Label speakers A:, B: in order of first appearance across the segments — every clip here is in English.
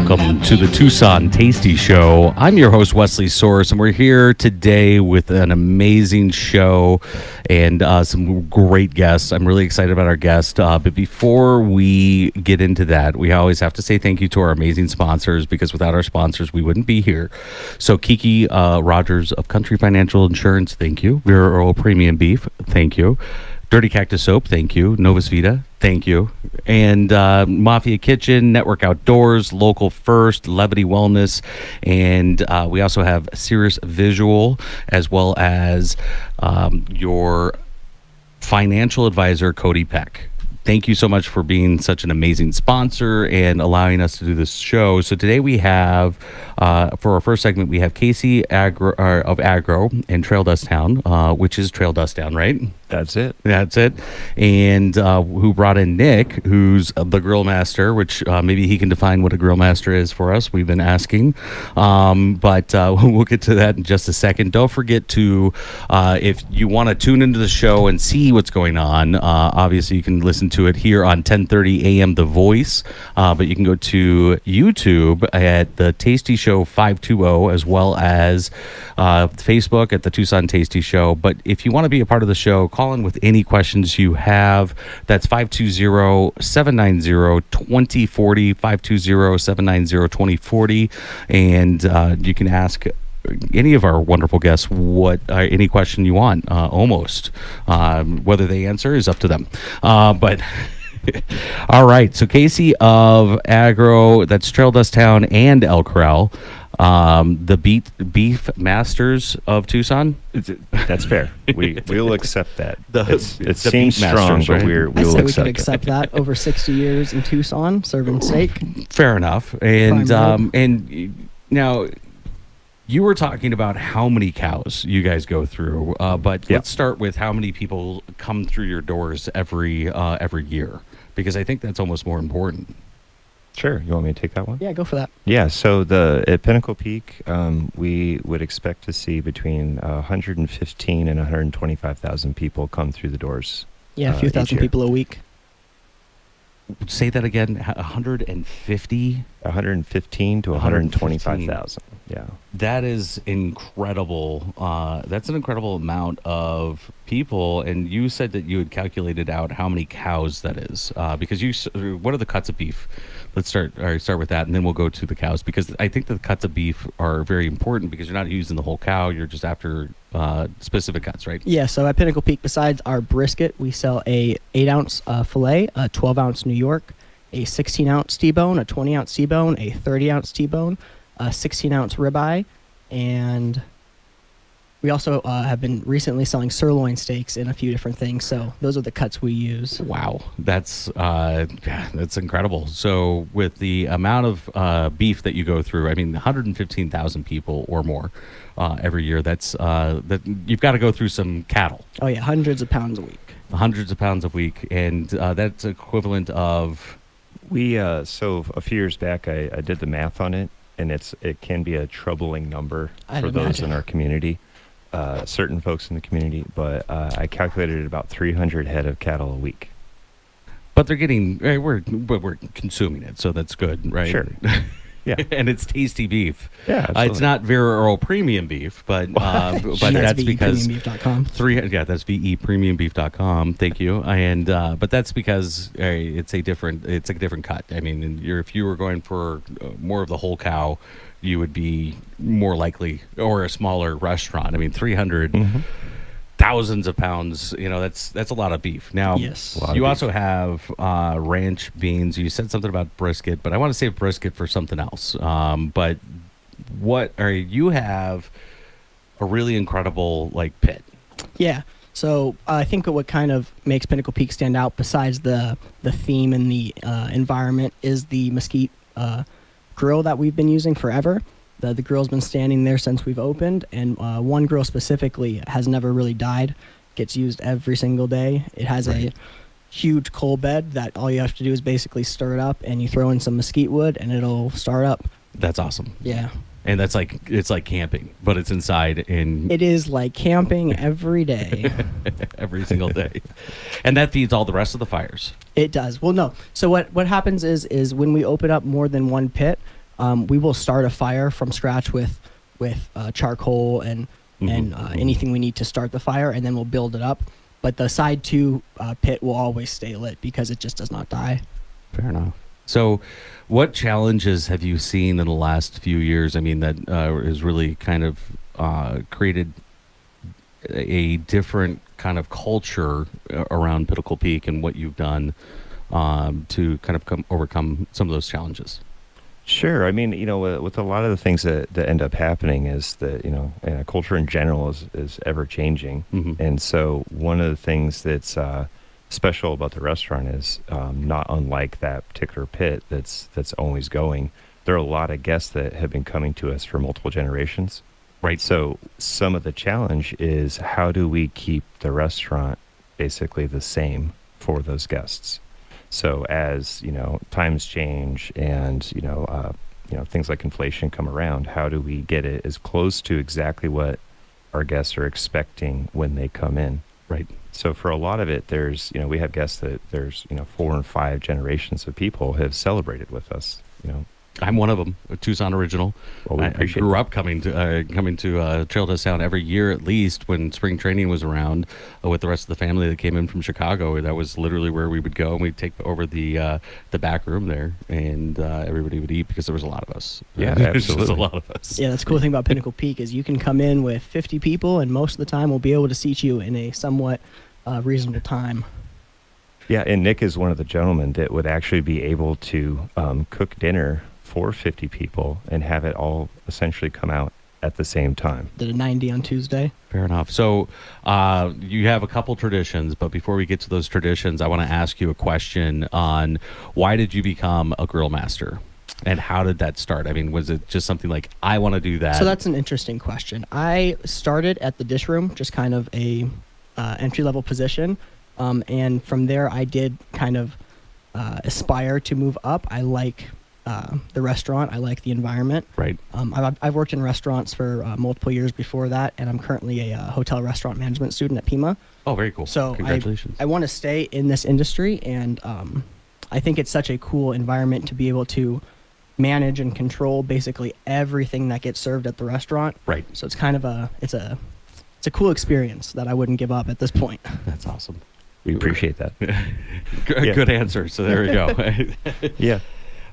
A: welcome to the Tucson Tasty Show. I'm your host, Wesley Source, and we're here today with an amazing show and some great guests. I'm really excited about our guest, but before we get into that, we always have to say thank you to our amazing sponsors, because without our sponsors, we wouldn't be here. So Kiki Rogers of Country Financial Insurance, thank you. Vero Premium Beef, thank you. Dirty Cactus Soap, thank you. Novus Vita, thank you. And Mafia Kitchen, Network Outdoors, Local First, Levity Wellness, and we also have Cirrus Visual, as well as your financial advisor, Cody Peck. Thank you so much for being such an amazing sponsor and allowing us to do this show. So today we have, for our first segment, we have Casey of Agro in Trail Dust Town, which is Trail Dust Town, right?
B: That's it.
A: That's it. And who brought in Nick, who's the grill master, which maybe he can define what a grill master is for us. We've been asking. But we'll get to that in just a second. Don't forget to, if you want to tune into the show and see what's going on, obviously you can listen to it here on 10:30 a.m. The Voice. But you can go to YouTube at the Tasty Show 520, as well as Facebook at the Tucson Tasty Show. But if you want to be a part of the show, call in with any questions you have. That's 520-790-2040, 520-790-2040. And you can ask any of our wonderful guests any question you want, almost. Whether they answer is up to them. But all right. So Casey of Agro, that's Trail Dust Town and El Corral. The beef masters of Tucson.
B: That's fair. We'll accept that. It
A: the
B: seems strong,
A: masters,
B: but
A: right?
B: we'll
C: we could accept that. Over 60 years in Tucson, serving steak.
A: Fair enough. And and now you were talking about how many cows you guys go through, but let's start with how many people come through your doors every year, because I think that's almost more important.
B: Sure. You want me to take that one?
C: Yeah, go for that.
B: Yeah. So at Pinnacle Peak, we would expect to see between 115 and 125,000 people come through the doors.
C: Yeah, a few thousand people a week.
A: Say that again. 150?
B: 115 to 125,000. Yeah.
A: That is incredible. That's an incredible amount of people. And you said that you had calculated out how many cows that is, because what are the cuts of beef? Let's start with that, and then we'll go to the cows, because I think the cuts of beef are very important, because you're not using the whole cow. You're just after specific cuts, right?
C: Yeah, so at Pinnacle Peak, besides our brisket, we sell a 8-ounce filet, a 12-ounce New York, a 16-ounce T-bone, a 20-ounce T-bone, a 30-ounce T-bone, a 16-ounce ribeye, and we also have been recently selling sirloin steaks in a few different things. So those are the cuts we use.
A: Wow, that's incredible. So with the amount of beef that you go through, I mean, 115,000 people or more every year. That you've got to go through some cattle.
C: Oh yeah, hundreds of pounds a week.
A: Hundreds of pounds a week, and that's equivalent of.
B: So a few years back, I did the math on it, and it can be a troubling number for those in our community. Certain folks in the community, but I calculated it about 300 head of cattle a week.
A: But they're getting, we're consuming it, so that's good, right?
B: Sure. Yeah.
A: And it's tasty beef.
B: Yeah, absolutely.
A: It's not Vero Premium Beef, but that's because that's VEPremiumbeef.com. Thank you. And but that's because it's a different cut. I mean, if you were going for more of the whole cow, you would be more likely, or a smaller restaurant. I mean, 300 thousands of pounds. That's a lot of beef. Now,
C: yes,
A: you also have ranch beans. You said something about brisket, but I want to save brisket for something else. But you have a really incredible pit.
C: Yeah. So I think what kind of makes Pinnacle Peak stand out, besides the theme and the environment, is the mesquite grill that we've been using forever. The grill's been standing there since we've opened, and one grill specifically has never really died. Gets used every single day. It has a huge coal bed that all you have to do is basically stir it up, and you throw in some mesquite wood, and it'll start up.
A: That's awesome.
C: Yeah.
A: And it's like camping, but it's inside. And
C: it is like camping every day.
A: Every single day. And that feeds all the rest of the fires.
C: It does. Well, no. So what happens is when we open up more than one pit, we will start a fire from scratch with charcoal and anything we need to start the fire, and then we'll build it up. But the side 2 pit will always stay lit because it just does not die.
A: Fair enough. So, what challenges have you seen in the last few years? I mean, that has really kind of created a different kind of culture around Pinnacle Peak and what you've done to kind of overcome some of those challenges.
B: Sure. I mean, with a lot of the things that end up happening is that, and culture in general is ever changing.
A: Mm-hmm.
B: And so one of the things that's special about the restaurant is not unlike that particular pit that's always going. There are a lot of guests that have been coming to us for multiple generations.
A: Right.
B: So some of the challenge is how do we keep the restaurant basically the same for those guests? So as, times change and, things like inflation come around, how do we get it as close to exactly what our guests are expecting when they come in?
A: Right.
B: So for a lot of it, there's, we have guests that there's, 4 and 5 generations of people have celebrated with us,
A: I'm one of them, a Tucson original.
B: Well, we
A: I
B: appreciate
A: grew
B: that.
A: up coming to Trail Dust Town every year at least when spring training was around with the rest of the family that came in from Chicago. That was literally where we would go, and we'd take over the back room there, and everybody would eat because there was a lot of us.
B: Yeah,
A: There was
B: absolutely.
A: just a lot of us.
C: Yeah, that's the cool thing about Pinnacle Peak is you can come in with 50 people, and most of the time we'll be able to seat you in a somewhat reasonable time.
B: Yeah, and Nick is one of the gentlemen that would actually be able to cook dinner for 50 people and have it all essentially come out at the same time.
C: Did a 90 on Tuesday.
A: Fair enough. So you have a couple traditions, but before we get to those traditions, I want to ask you a question on why did you become a grill master? And how did that start? I mean, was it just something like, I want to do that?
C: So that's an interesting question. I started at the dish room, just kind of a entry-level position. And from there, I did kind of aspire to move up. I like the restaurant. I like the environment.
A: Right.
C: I've worked in restaurants for multiple years before that, and I'm currently a hotel restaurant management student at Pima.
A: Oh, very cool.
C: So
A: Congratulations.
C: I want to stay in this industry, and I think it's such a cool environment to be able to manage and control basically everything that gets served at the restaurant.
A: Right.
C: So it's kind of it's a cool experience that I wouldn't give up at this point.
A: That's awesome.
B: We appreciate that.
A: Good answer. So there we go.
B: Yeah.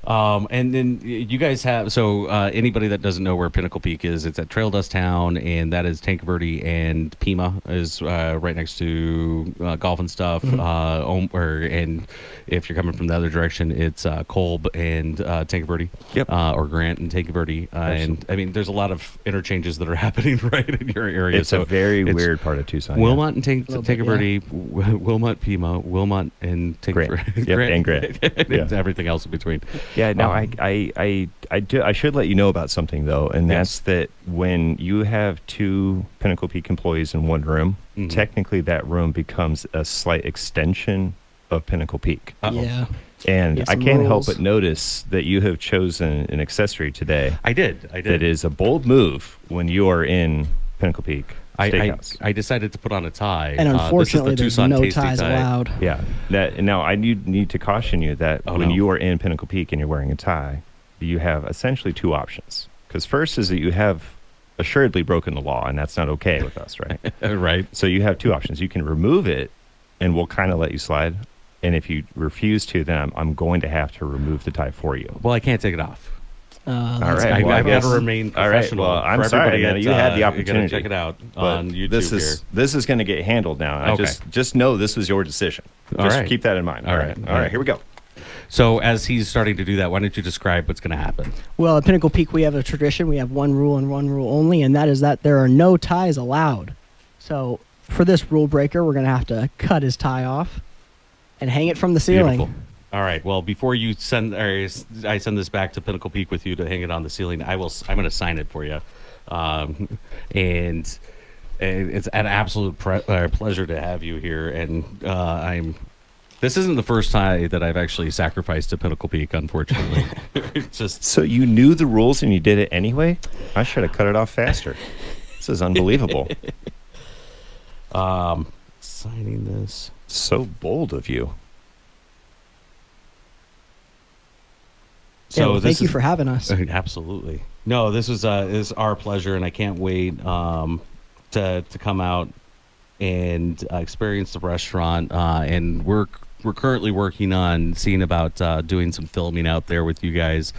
A: And then you guys have, anybody that doesn't know where Pinnacle Peak is, it's at Trail Dust Town, and that is Tanque Verde, and Pima is right next to Golf and Stuff.
C: Mm-hmm.
A: And if you're coming from the other direction, it's Kolb and Tanque Verde.
B: Yep.
A: Or Grant and Tanque Verde. And I mean, there's a lot of interchanges that are happening right in your area.
B: It's a very weird part of Tucson.
A: Wilmot and Tanque
C: Little bit,
A: Verde, Wilmot, Pima, Wilmot and Tanque
B: Grant.
A: Verde.
B: Yep, and Grant.
A: And
B: Yeah.
A: everything else in between.
B: Yeah, no, I should let you know about something though, and that's that when you have 2 Pinnacle Peak employees in one room,
A: Mhm.
B: technically that room becomes a slight extension of Pinnacle Peak.
A: Uh-oh.
C: Yeah.
B: And
C: Yeah,
B: I
C: some
B: can't help
C: rules.
B: but notice that you have chosen an accessory today
A: I did.
B: that is a bold move when you are in Pinnacle Peak Steakhouse.
A: I decided to put on a tie.
C: And unfortunately,
A: this is
C: there's
A: the Tucson
C: no
A: Tasty
C: ties
A: tie.
C: allowed.
B: Yeah. Now I need to caution you that
A: Oh,
B: when
A: no.
B: you are in Pinnacle Peak and you're wearing a tie, you have essentially 2 options. Because first is that you have assuredly broken the law, and that's not okay with us, right?
A: Right.
B: So you have 2 options. You can remove it, and we'll kind of let you slide. And if you refuse to, then I'm going to have to remove the tie for you.
A: Well, I can't take it off.
B: All
C: That's
B: right.
C: cool.
B: Well, I
A: I've got
B: guess-
A: to remain
B: all right,
A: professional.
B: well, I'm
A: for
B: sorry,
A: everybody
B: man,
A: that's,
B: you had the
A: you gotta
B: opportunity.
A: check it out
B: But
A: on YouTube
B: this is going to get handled now. I
A: Okay.
B: just know this was your decision.
A: All
B: Just
A: right.
B: keep that in mind.
A: All right.
B: All right. Here we go.
A: So as he's starting to do that, why don't you describe what's going to happen?
C: Well, at Pinnacle Peak, we have a tradition. We have one rule and one rule only, and that is that there are no ties allowed. So for this rule breaker, we're going to have to cut his tie off and hang it from the ceiling.
A: Beautiful. All right. Well, before you I send this back to Pinnacle Peak with you to hang it on the ceiling, I'm going to sign it for you, and it's an absolute pleasure to have you here. And this isn't the first time that I've actually sacrificed to Pinnacle Peak, unfortunately. It's just
B: So you knew the rules and you did it anyway? I should have cut it off faster. This is unbelievable.
A: signing this.
B: So bold of you.
A: So
C: well, thank you for having us.
A: Absolutely. No, this is our pleasure, and I can't wait to come out and experience the restaurant. And we're currently working on seeing about doing some filming out there with you guys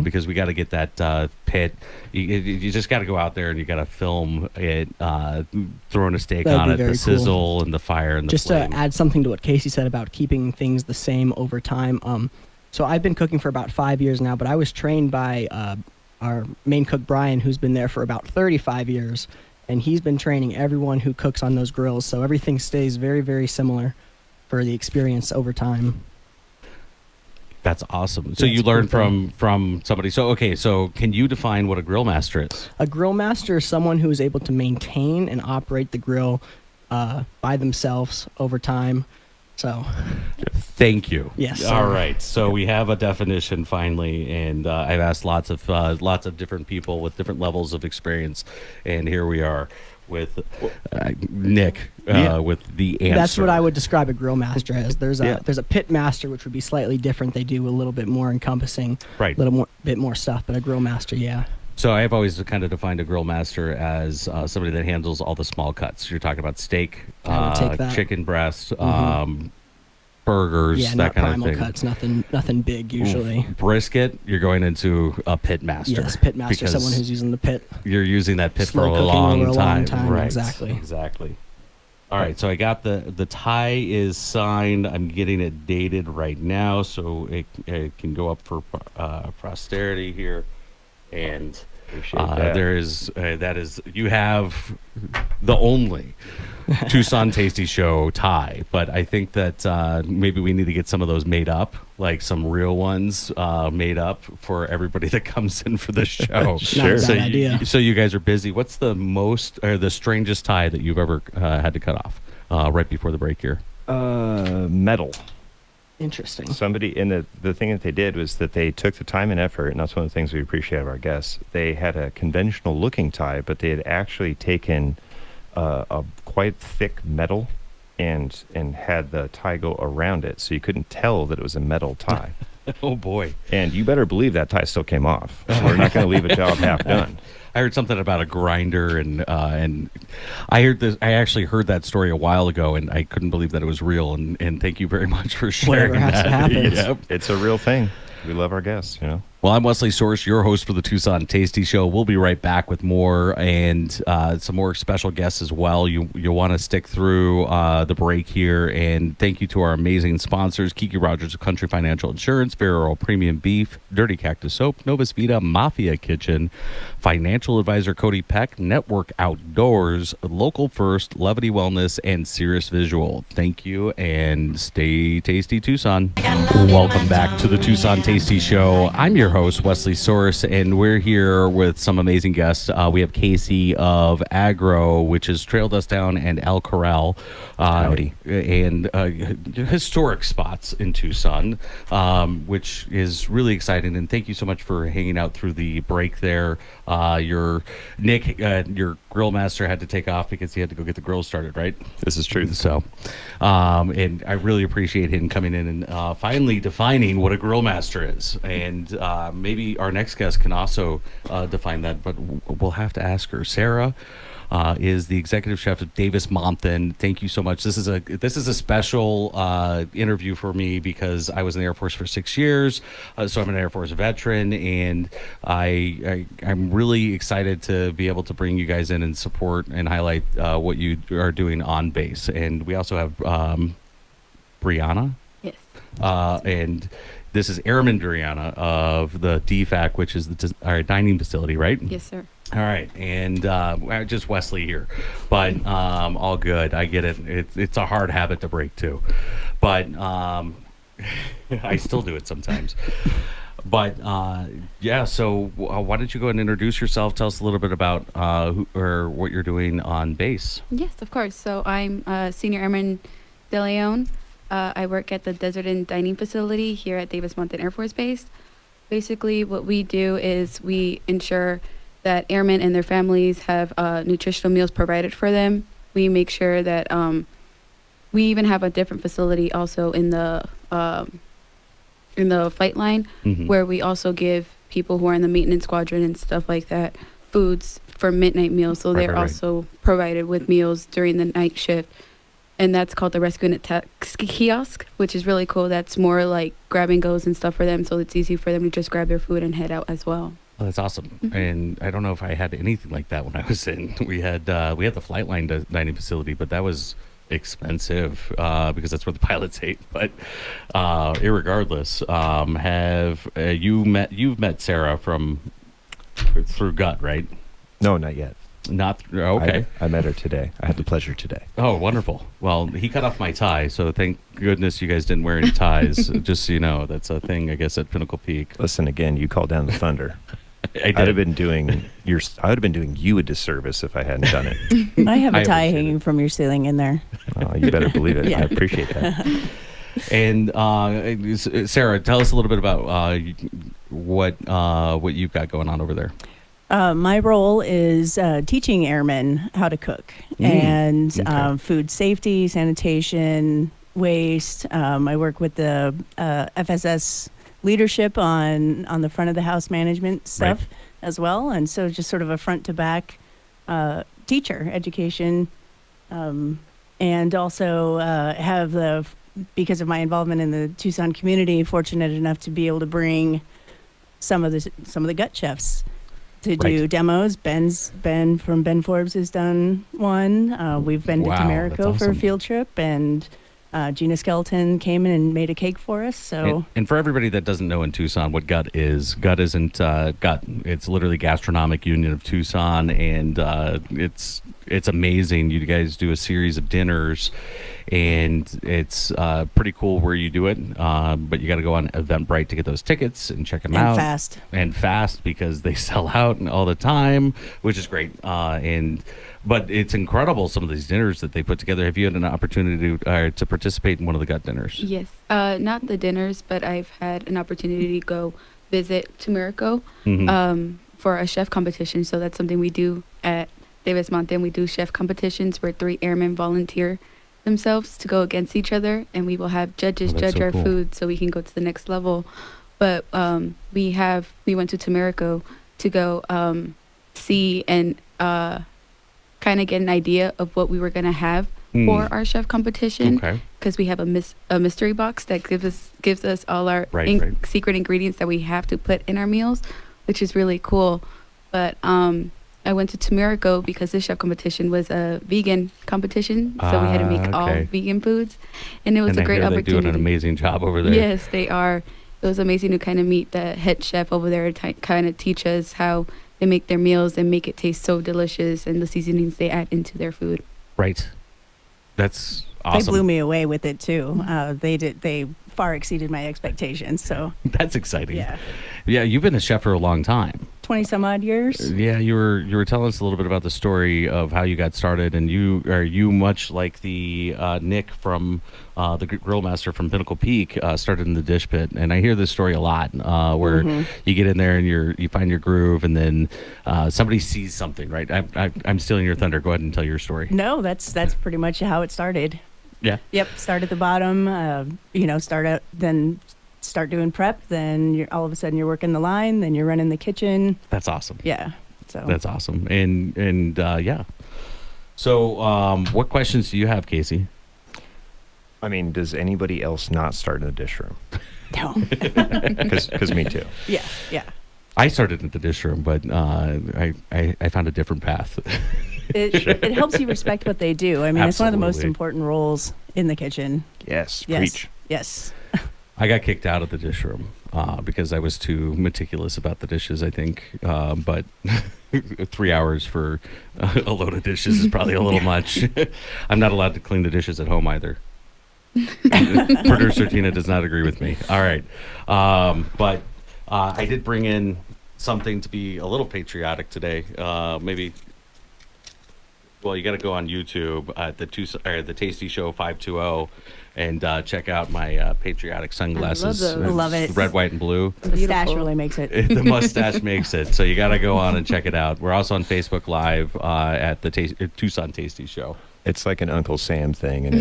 A: because we got to get that pit. You just got to go out there and you got to film it, throwing a steak
C: That'd
A: on
C: be
A: it, the
C: very
A: sizzle
C: cool.
A: and the fire and the
C: Just
A: flame.
C: to add something to what Casey said about keeping things the same over time. So I've been cooking for about 5 years now, but I was trained by our main cook, Brian, who's been there for about 35 years. And he's been training everyone who cooks on those grills. So everything stays very, very similar for the experience over time.
A: That's awesome. So
C: Yeah,
A: you
C: it's a cool
A: learned
C: thing.
A: from somebody. So okay, so can you define what a grill master is?
C: A grill master is someone who is able to maintain and operate the grill by themselves over time. So,
A: Thank you.
C: Yes,
A: All
C: sir.
A: right. So we have a definition finally, and I've asked lots of different people with different levels of experience, and here we are with Nick with the answer.
C: that's what I would describe a grill master as. There's a
A: Yeah.
C: there's a pit master, which would be slightly different. They do a little bit more encompassing,
A: Right.
C: bit more stuff. But a grill master, yeah.
A: So I've always kind of defined a grill master as somebody that handles all the small cuts. You're talking about steak,
C: I would take that.
A: chicken breast, burgers,
C: Yeah,
A: that
C: not
A: kind
C: primal
A: of thing.
C: cuts, nothing big usually.
A: Brisket, you're going into a pit master.
C: Yes, pit master,
A: because
C: someone who's using the pit.
A: you're using that pit
C: Slow
A: for a
C: cooking
A: long
C: over a long
A: time.
C: time,
A: Right.
C: exactly.
A: Exactly. All right, so I got the tie is signed. I'm getting it dated right now, so it can go up for posterity here. And
B: Appreciate that.
A: there is you have the only Tucson Tasty Show tie, but I think that maybe we need to get some of those made up, like some real ones made up for everybody that comes in for the show.
B: Sure.
C: Not a
A: So
C: bad idea.
A: so you guys are busy. What's the most or the strangest tie that you've ever had to cut off right before the break here?
B: Metal.
C: Interesting.
B: Somebody, and the thing that they did was that they took the time and effort, and that's one of the things we appreciate of our guests. They had a conventional looking tie, but they had actually taken a quite thick metal and had the tie go around it, so you couldn't tell that it was a metal tie.
A: Oh boy.
B: And you better believe that tie still came off. We're not going to leave a job half done.
A: I heard something about a grinder, and I heard this. I actually heard that story a while ago, and I couldn't believe that it was real. And thank you very much for sharing
C: Whatever has
A: that.
C: to happen.
A: Yep.
B: It's a real thing. We love our guests, you know.
A: Well, I'm Wesley Source, your host for the Tucson Tasty Show. We'll be right back with more and some more special guests as well. You'll want to stick through the break here. And thank you to our amazing sponsors, Kiki Rogers of Country Financial Insurance, Ferrero Premium Beef, Dirty Cactus Soap, Novus Vita Mafia Kitchen, Financial Advisor Cody Peck, Network Outdoors, Local First, Levity Wellness, and Cirrus Visual. Thank you, and stay tasty, Tucson. Welcome back to the Tucson Tasty Show. I'm your host, Wesley Source, and we're here with some amazing guests. We have Casey of Agro, which is Trail Dust Down and El Corral.
B: Howdy.
A: And historic spots in Tucson, which is really exciting. And thank you so much for hanging out through the break there. Your grill master had to take off because he had to go get the grill started, right?
B: This is true.
A: So, and I really appreciate him coming in and finally defining what a grill master is. And maybe our next guest can also define that, but we'll have to ask her. Sarah is the executive chef of Davis Monthan. Thank you so much. This is a special interview for me because I was in the Air Force for 6 years, so I'm an Air Force veteran, and I'm really excited to be able to bring you guys in and support and highlight what you are doing on base. And we also have Brianna.
D: Yes.
A: And this is Airman Brianna of the DFAC, which is our dining facility, right?
D: Yes, sir.
A: All right, and just Wesley here, but all good. I get it. It's a hard habit to break too, but I still do it sometimes. But yeah, so why don't you go ahead and introduce yourself? Tell us a little bit about who or what you're doing on base.
D: Yes, of course. So I'm Senior Airman De Leon. I work at the Desert Inn Dining Facility here at Davis Monthan Air Force Base. Basically, what we do is we ensure that airmen and their families have nutritional meals provided for them. We make sure that we even have a different facility also in the in the flight line,
A: Mhm.
D: where we also give people who are in the maintenance squadron and stuff like that foods for midnight meals. So
A: Right,
D: they're
A: right, right.
D: also provided with meals during the night shift. And that's called the Rescue and Attack Kiosk, which is really cool. That's more like grab and goes and stuff for them. So it's easy for them to just grab their food and head out as well.
A: Oh, that's awesome.
D: Mhm.
A: And I don't know if I had anything like that when I was in. We had the flight line dining facility, but that was expensive because that's where the pilots ate. But irregardless, have you've met Sarah from through Gut, right?
B: No, not yet.
A: Not okay.
B: I met her today. I had the pleasure today.
A: Oh, wonderful. Well, he cut off my tie, so thank goodness you guys didn't wear any ties. Just so you know, that's a thing, I guess, at Pinnacle Peak.
B: Listen, again, you called down the thunder.
A: I
B: I'd have
A: did.
B: been doing you a disservice if I hadn't done it.
E: I have
A: I
E: a tie
A: appreciate
E: hanging
A: it.
E: from your ceiling in there.
B: You better believe it.
E: Yeah.
B: I appreciate that.
A: And Sarah, tell us a little bit about what you've got going on over there.
E: My role is teaching airmen how to cook and
A: okay.
E: food safety, sanitation, waste. I work with the FSS leadership on the front of the house management stuff
A: Right.
E: as well. And so just sort of a front to back teacher education, and also have because of my involvement in the Tucson community, fortunate enough to be able to bring some of the gut chefs to do
A: Right.
E: demos. Ben from Ben Forbes has done one. We've been
A: Wow,
E: to
A: that's
E: Tamarico for a
A: awesome.
E: field trip, and Gina Skelton came in and made a cake for us. So
A: And for everybody that doesn't know in Tucson what Gut isn't Gut. It's literally Gastronomic Union of Tucson, and it's amazing. You guys do a series of dinners, and it's pretty cool where you do it. But you got to go on Eventbrite to get those tickets and check them
E: and
A: out.
E: fast.
A: And fast because they sell out all the time, which is great. But it's incredible, some of these dinners that they put together. Have you had an opportunity to participate in one of the Gut dinners?
D: Yes. Not the dinners, but I've had an opportunity to go visit Tamarico
A: Mhm.
D: for a chef competition. So that's something we do at Davis Mountain. We do chef competitions where 3 airmen volunteer themselves to go against each other, and we will have judges
A: Oh, that's
D: judge
A: so
D: our
A: cool.
D: food so we can go to the next level. But we went to Tamarico to go see and kind of get an idea of what we were going to have for our chef competition,
A: Okay.
D: because we have a mystery box that gives us all our
A: Right.
D: secret ingredients that we have to put in our meals, which is really cool. But I went to Tamarico because this chef competition was a vegan competition, so we had to make all
A: okay.
D: vegan foods, and it was
A: And
D: a
A: I
D: great
A: hear
D: opportunity.
A: They're doing an amazing job over there.
D: Yes, they are. It was amazing to kind of meet the head chef over there, to kind of teach us how they make their meals and make it taste so delicious, and the seasonings they add into their food.
A: Right. That's awesome.
E: They blew me away with it too. They far exceeded my expectations. So
A: That's exciting.
E: yeah,
A: Yeah, you've been a chef for a long time.
E: 20 some odd years.
A: Yeah, you were telling us a little bit about the story of how you got started, and you much like the Nick from the grill master from Pinnacle Peak started in the dish pit, and I hear this story a lot where you get in there and you find your groove, and then somebody sees something. Right? I'm stealing your thunder. Go ahead and tell your story.
E: No, that's pretty much how it started.
A: Yeah.
E: Yep. Start at the bottom. Start doing prep. Then all of a sudden you're working the line. Then you're running the kitchen.
A: That's awesome.
E: Yeah. So
A: That's awesome. And yeah. So what questions do you have, Casey?
B: I mean, does anybody else not start in the dish room?
E: no.
B: Because me too.
E: Yeah. Yeah.
A: I started at the dish room, but I found a different path.
E: It helps you respect what they do. I mean, it's one of the most
A: Absolutely.
E: important roles in the kitchen.
B: Yes,
E: Yes.
B: preach.
E: Yes.
A: I got kicked out of the dish room because I was too meticulous about the dishes, I think. But 3 hours for a load of dishes is probably a little much. I'm not allowed to clean the dishes at home either. Producer Tina does not agree with me. All right. But I did bring in something to be a little patriotic today. Maybe. Well, you got to go on YouTube at the Tasty Show 520 and check out my patriotic sunglasses.
D: those.
E: I love it.
A: Red, white, and blue.
E: The stash
D: Beautiful.
E: really makes it.
A: The mustache makes it. So you got to go on and check it out. We're also on Facebook Live at the Tucson Tasty Show.
B: It's like an Uncle Sam thing, and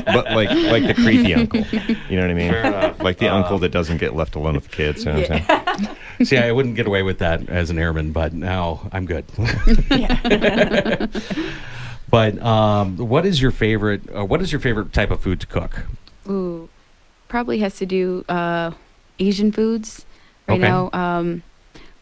B: but like the creepy uncle. You know what I mean?
A: Fair enough.
B: Like the uncle that doesn't get left alone with the kids. You know what I'm saying?
A: See, I wouldn't get away with that as an airman, but now I'm good. But what is your favorite type of food to cook?
D: Ooh, probably has to do Asian foods. Right
A: Okay.
D: now,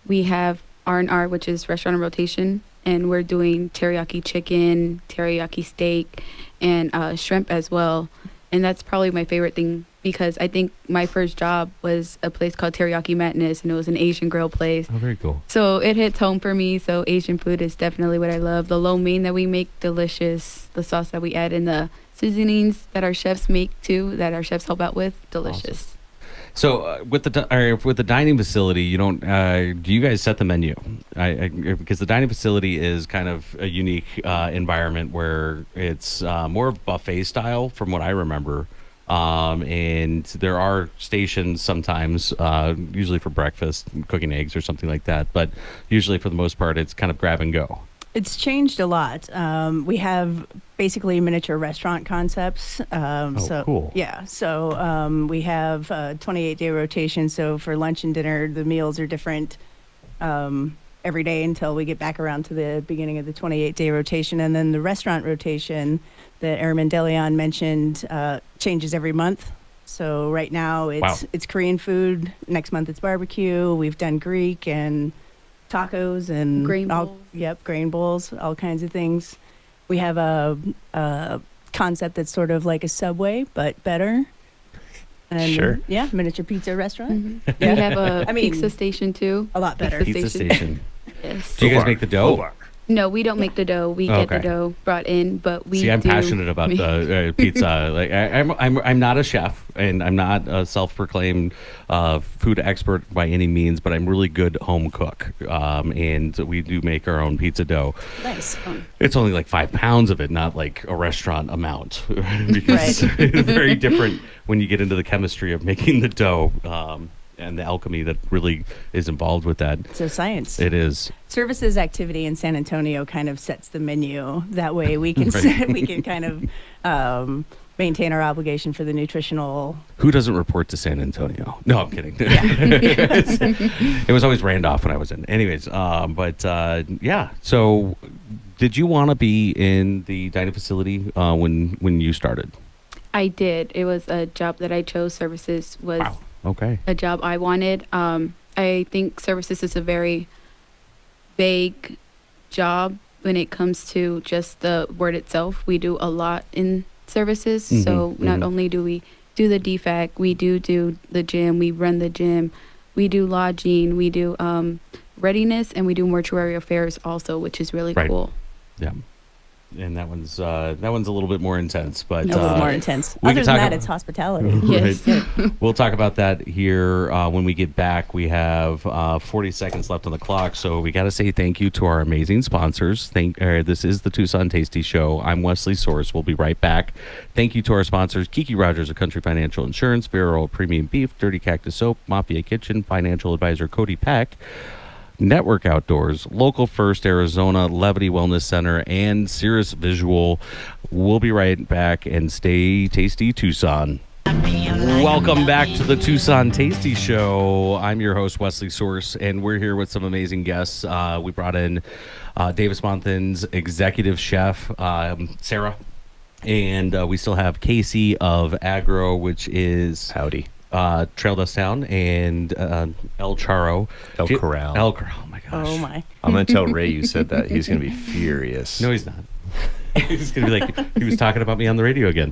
D: we have R&R, which is restaurant on rotation, and we're doing teriyaki chicken, teriyaki steak, and shrimp as well. And that's probably my favorite thing because I think my first job was a place called Teriyaki Madness, and it was an Asian grill place.
A: Oh, very cool.
D: So it hits home for me. So Asian food is definitely what I love. The lo mein that we make, delicious. The sauce that we add in the seasonings that our chefs make too, that our chefs help out with, delicious.
A: Awesome. So with the dining facility, you don't do you guys set the menu? Because the dining facility is kind of a unique environment where it's more of buffet style, from what I remember. And there are stations sometimes, usually for breakfast, cooking eggs or something like that. But usually, for the most part, it's kind of grab and go.
E: It's changed a lot. We have basically miniature restaurant concepts. So
A: cool.
E: Yeah. So we have a 28-day rotation. So for lunch and dinner, the meals are different every day until we get back around to the beginning of the 28-day rotation. And then the restaurant rotation that Airman DeLeon mentioned changes every month. So right now it's Korean food. Next month it's barbecue. We've done Greek and tacos and
D: Grain bowls.
E: Grain bowls, all kinds of things. We have a concept that's sort of like a Subway but better. And
B: Sure.
E: Yeah, miniature pizza restaurant.
D: We have a
E: I mean,
D: pizza station too.
E: A lot better.
A: Pizza station.
D: Yes.
A: Do you guys make the dough?
D: No, we don't make the dough. We get the
A: Okay.
D: dough brought in, but we
A: See, I'm
D: do
A: passionate about
D: make-
A: the pizza. Like I'm not a chef, and I'm not a self-proclaimed food expert by any means, but I'm really good home cook. And we do make our own pizza dough.
E: Nice.
A: It's only like 5 pounds of it, not like a restaurant amount. Because
E: Right.
A: it's very different when you get into the chemistry of making the dough. And the alchemy that really is involved with that.
E: So science.
A: It is.
E: Services activity in San Antonio kind of sets the menu. That way we can
A: Right.
E: we can kind of maintain our obligation for the nutritional.
A: Who doesn't report to San Antonio? No, I'm kidding. It was always Randolph when I was in. Anyways, yeah. So, did you want to be in the dining facility when you started?
D: I did. It was a job that I chose. Services was
A: Wow. Okay.
D: a job I wanted. I think services is a very vague job when it comes to just the word itself. We do a lot in services. So not only do we do the DFAC, we do the gym, we run the gym, we do lodging, we do readiness, and we do mortuary affairs also, which is really
A: Right.
D: cool.
A: Yeah. And that one's a little bit more intense, but
E: A little more intense.
A: we
E: Other
A: can
E: than
A: talk
E: that,
A: ab-
E: it's hospitality.
D: Yes.
A: We'll talk about that here when we get back. We have 40 seconds left on the clock, so we got to say thank you to our amazing sponsors. This is the Tucson Tasty Show. I'm Wesley Source. We'll be right back. Thank you to our sponsors: Kiki Rogers of Country Financial Insurance, Vero Premium Beef, Dirty Cactus Soap, Mafia Kitchen, Financial Advisor Cody Peck, Network Outdoors, Local First Arizona, Levity Wellness Center, and Cirrus Visual. We'll be right back, and stay tasty, Tucson. Welcome back to the Tucson Tasty Show. I'm your host, Wesley Source, and we're here with some amazing guests. We brought in Davis Monthan's executive chef, Sarah, and we still have Casey of Agro, which is
B: Howdy.
A: Trail Dust Town, and El Charro.
B: El Corral.
A: El Corral. Oh my gosh.
E: Oh my.
B: I'm going to tell Ray you said that. He's going to be furious.
A: No, he's not. He's gonna be like, he was talking about me on the radio again.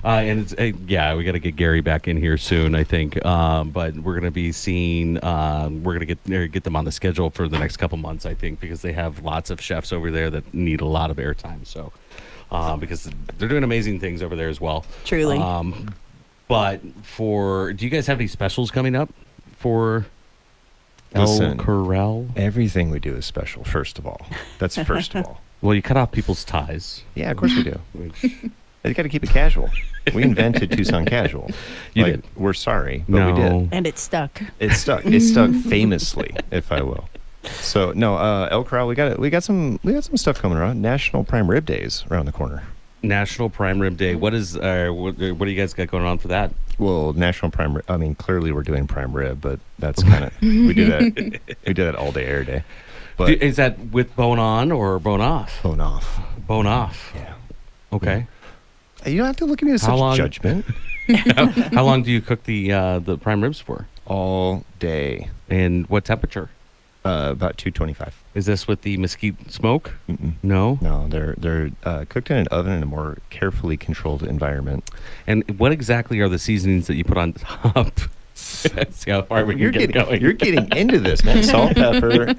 A: And it's yeah, we got to get Gary back in here soon, I think. But we're gonna be seeing, we're gonna get them on the schedule for the next couple months, I think, because they have lots of chefs over there that need a lot of airtime. So, because they're doing amazing things over there as well.
E: Truly.
A: But do you guys have any specials coming up for El
B: Listen,
A: Corral?
B: Everything we do is special, first of all. That's first of all.
A: Well, you cut off people's ties.
B: Yeah, of course we do.
A: Which,
B: You got to keep it casual. We invented Tucson Casual.
A: You did.
B: We're sorry, but we
A: No.
B: did.
E: And it stuck.
B: It stuck. It stuck famously, if I will. So no, El Corral. We got some stuff coming around. National Prime Rib Days around the corner.
A: National Prime Rib Day. What is? What do you guys got going on for that?
B: Well, National Prime. I mean, clearly we're doing prime rib, but that's kind of we do that. We do that all day, every day. But
A: Is that with bone on or bone off?
B: bone off.
A: Bone off.
B: Yeah.
A: Okay.
B: You don't have to look at me with
A: How
B: such
A: long-
B: judgment.
A: How long do you cook the prime ribs for?
B: All day.
A: And what temperature?
B: About 225.
A: Is this with the mesquite smoke?
B: Mm-mm.
A: No.
B: No, they're cooked in an oven in a more carefully controlled environment.
A: And what exactly are the seasonings that you put on top? See how far we can get going.
B: You're getting into this, man. Salt, pepper,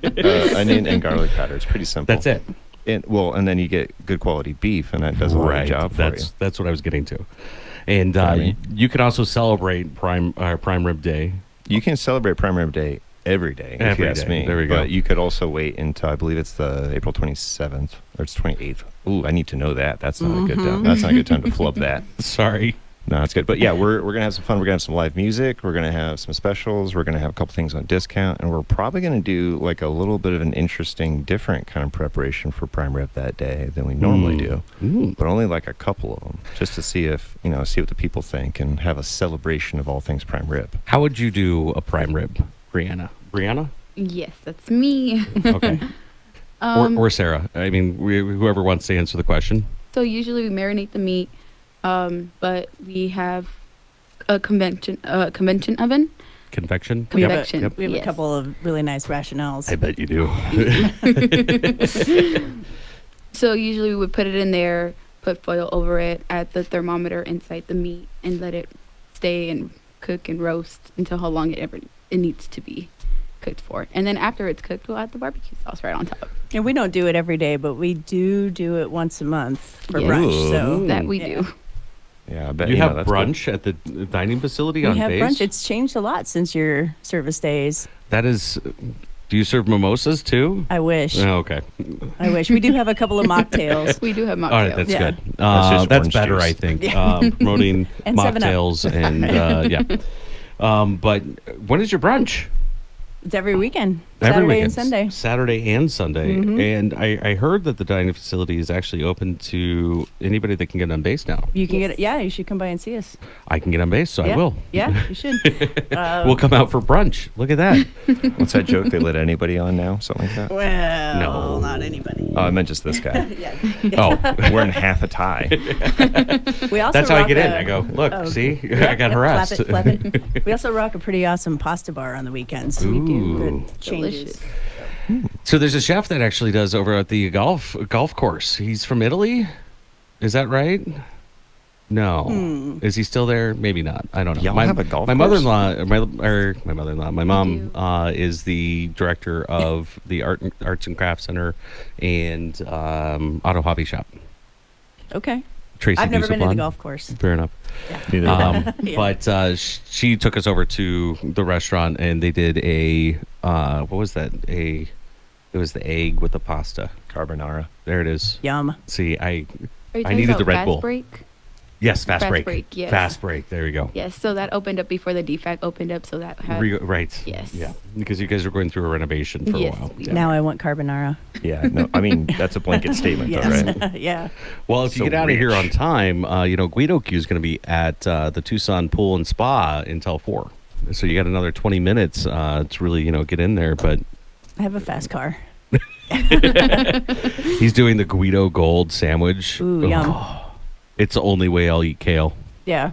B: onion, and garlic powder. It's pretty simple.
A: That's it.
B: And then you get good quality beef, and that does a lot of job for you.
A: That's what I was getting to. And
B: I mean-
A: you can also celebrate Prime Rib Day.
B: You can celebrate Prime Rib Day every day, if you
A: Every
B: ask
A: day.
B: me.
A: There we go.
B: But you could also wait until, I believe it's the April 27th, or it's 28th. Ooh, I need to know that. That's not a good time. That's not a good time to flub that.
A: Sorry.
B: No, it's good. But yeah, we're going to have some fun. We're going to have some live music. We're going to have some specials. We're going to have a couple things on discount. And we're probably going to do like a little bit of an interesting, different kind of preparation for prime rib that day than we normally do. But only like a couple of them, just to see if, see what the people think and have a celebration of all things prime rib.
A: How would you do a prime rib, Brianna? Brianna?
D: Yes, that's me.
A: Okay. Or Sarah. I mean, whoever wants to answer the question.
D: So usually we marinate the meat, but we have a convection oven.
A: Convection?
E: We have,
D: Convection.
E: we have
D: yes.
E: a couple of really nice rationales.
A: I bet you do.
D: So usually we would put it in there, put foil over it, add the thermometer inside the meat, and let it stay and cook and roast until how long it needs to be cooked for. And then after it's cooked, we'll add the barbecue sauce right on top.
E: And we don't do it every day, but we do it once a month for
D: Yes.
E: brunch. So
D: That we
E: yeah.
D: do.
B: Yeah, I bet
A: You have
B: that's good.
A: brunch at the dining facility
E: We
A: on
E: have
A: base?
E: brunch. It's changed a lot since your service days.
A: That is... Do you serve mimosas too?
E: I wish.
A: Oh, okay.
E: I wish. We do have a couple of mocktails.
D: We do have mocktails.
A: All right, that's
E: Yeah.
A: good.
B: That's just
A: That's
B: orange
A: better,
B: juice.
A: I think.
E: Yeah.
A: Promoting
E: And 7-Up.
A: mocktails and yeah. But when is your brunch?
E: It's every weekend.
A: Every
E: Saturday
A: weekend.
E: and Sunday.
A: Saturday and Sunday.
E: Mhm.
A: And I heard that the dining facility is actually open to anybody that can get on base now.
E: You can
D: Yes.
E: get it. Yeah, you should come by and see us.
A: I can get on base, so I
E: Yeah.
A: will.
E: Yeah, you should.
A: We'll come out for brunch. Look at that.
B: What's that joke? They let anybody on now? Something like that?
E: Well,
A: No.
E: not anybody.
B: Oh, I meant just this guy.
E: Yeah.
A: Oh,
B: Wearing half a tie.
E: We also
A: that's how I
E: rock
A: get in.
E: a-
A: I go, look,
E: Oh,
A: see?
E: yeah,
A: I got
E: yeah,
A: harassed.
E: Flap it. We also rock a pretty awesome pasta bar on the weekends. We do
A: Ooh.
E: good changes.
D: Delicious.
A: So there's a chef that actually does over at the golf course. He's from Italy. Is that right? No. Is he still there? Maybe not. I don't know.
B: Y'all have a golf
A: my
B: course?
A: mother-in-law, my mother-in-law, my mom
D: do.
A: is the director of the Arts and Crafts Center and Auto Hobby Shop.
E: Okay.
A: Tracy
E: I've never been to the
A: Dusaplan.
E: golf course.
A: Fair enough.
B: Neither have I.
E: Yeah.
A: But she took us over to the restaurant and they did a what was that? It was the egg with the pasta.
B: Carbonara.
A: There it is.
E: Yum.
A: See,
D: Are you
A: I
D: talking
A: needed
D: about
A: the Red
D: Fast
A: Bull.
D: Break?
A: Yes, fast break.
D: Yes.
A: Fast break. There you go.
D: Yes, so that opened up before the DFAC opened up, so that had...
A: Right.
D: Yes.
A: Yeah. Because you guys were going through a renovation for
D: Yes,
A: a while.
D: we
A: Yeah.
E: Now I want carbonara.
B: Yeah, no, I mean, that's a blanket statement, though,
E: Yes.
B: right?
E: Yeah.
A: Well, if you
B: So
A: get out of here
B: rich.
A: on time, Guido Q is going to be at the Tucson Pool and Spa until 4. So you got another 20 minutes to really, get in there. But
E: I have a fast car.
A: he's doing the Guido Gold sandwich.
E: Ooh, yum.
A: Oh, it's the only way I'll eat kale.
E: Yeah.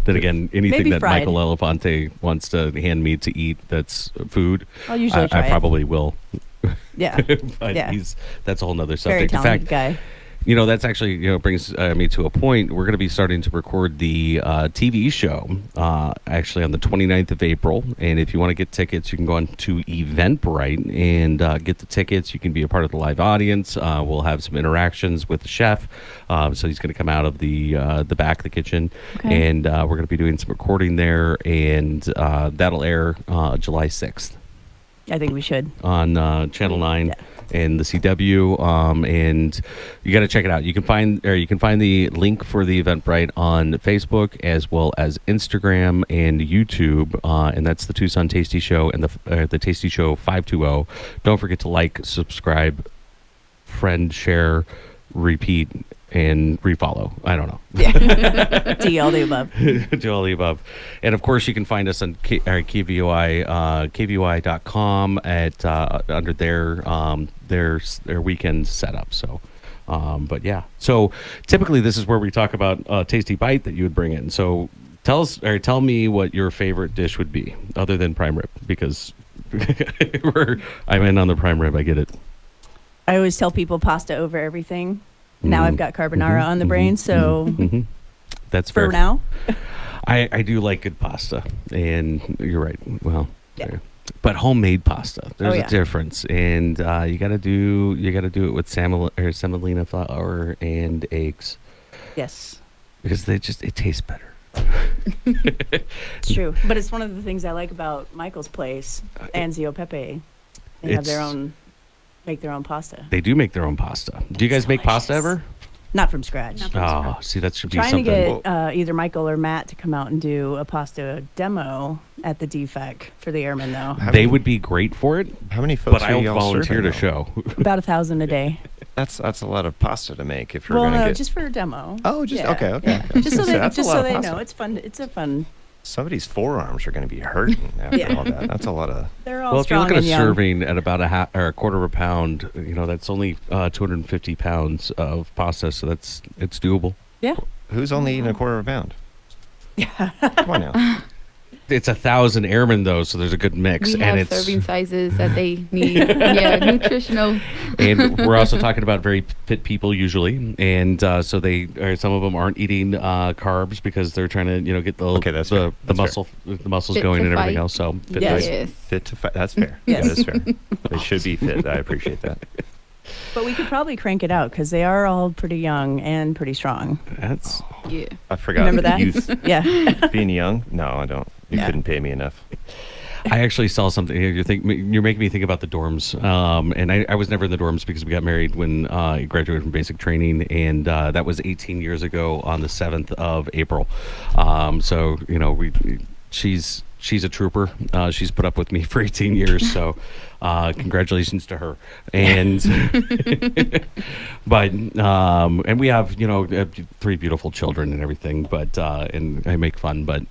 A: Then again, anything
E: Maybe
A: that
E: fried.
A: Michael Elefante wants to hand me to eat that's food,
E: I'll usually try
A: I
E: it.
A: probably will.
E: Yeah.
A: But
E: Yeah.
A: that's a whole nother
E: Very
A: subject. In
E: talented
A: fact,
E: guy.
A: that's actually brings me to a point. We're going to be starting to record the TV show actually on the 29th of April. And if you want to get tickets, you can go on to Eventbrite and get the tickets. You can be a part of the live audience. We'll have some interactions with the chef. So he's going to come out of the back of the kitchen,
E: Okay.
A: and we're going to be doing some recording there, and that'll air July 6th.
E: I think we should.
A: on Channel 9
E: Yeah.
A: and the CW, and you got to check it out. You can find the link for the Eventbrite on Facebook as well as Instagram and YouTube, and that's the Tucson Tasty Show and the Tasty Show 520. Don't forget to like, subscribe, friend, share, repeat, and refollow. I don't know.
E: Do all the above.
A: Do all the above. And of course, you can find us on KVOI, KVOI.com at under their weekend setup. So, but yeah. So typically, this is where we talk about a tasty bite that you would bring in. So tell me what your favorite dish would be, other than prime rib, because I'm in on the prime rib. I get it.
E: I always tell people pasta over everything. Now I've got carbonara on the brain, so
A: That's fair.
E: for now.
A: I do like good pasta, and you're right. Well,
E: Yeah.
A: but homemade pasta, there's
E: yeah.
A: a difference, and you got to do it with semolina flour and eggs,
E: Yes,
A: because it tastes better.
E: it's true. But it's one of the things I like about Michael's place and Zio Pepe. They have make their own pasta.
A: They do make their own pasta. Do you guys make pasta
E: Delicious.
A: ever?
E: Not from scratch.
D: Not from
A: Oh, see, that should be
E: Trying
A: something.
E: to get either Michael or Matt to come out and do a pasta demo at the DFEC for the airmen, though.
A: They would be great for it,
B: How many folks
A: but
B: are
A: I'll
B: y'all
A: volunteer
B: serving
A: to
B: now?
A: show.
E: About 1,000 a day.
B: That's a lot of pasta to make if you're
E: Well,
B: gonna
E: no,
B: get.
E: just for a demo.
B: Oh, just
E: Yeah.
B: okay.
E: Yeah. Just so they,
B: That's a
E: just
B: lot
E: so
B: of
E: they
B: pasta.
E: know, it's fun. It's a fun.
B: Somebody's forearms are going to be hurting after
E: Yeah.
B: all that. That's a lot of.
E: They're all
A: Well, if you're
E: strong
A: looking at
E: and young.
A: serving at about a quarter of a pound, that's only 250 pounds of pasta, so it's doable.
E: Yeah.
B: Who's only eating a quarter of a pound? Yeah. Come on now.
A: It's 1,000 airmen though, so there's a good mix,
D: We
A: and
D: have
A: it's
D: serving sizes that they need. Yeah, nutritional.
A: and we're also talking about very fit people usually, and so some of them aren't eating carbs because they're trying to get
B: Okay, that's fair.
A: the
B: That's
A: muscles
D: Fit
A: going
D: to
A: and everything
D: fight.
A: else. So fit
E: Yes.
A: to fight.
D: Yes.
B: Fit to fight. That's fair.
E: Yes.
B: Yeah, that's fair. They should be fit. I appreciate that.
E: But we could probably crank it out because they are all pretty young and pretty strong.
A: That's
D: Yeah.
B: I forgot.
E: Remember that?
B: Youth.
E: Yeah.
B: Being young? No, I don't. You
E: Yeah.
B: couldn't pay me enough.
A: I actually saw something. You're making me think about the dorms, and I was never in the dorms because we got married when I graduated from basic training, and that was 18 years ago on the 7th of April. So she's a trooper. She's put up with me for 18 years, so congratulations to her. And but and we have 3 beautiful children and everything. But and I make fun. But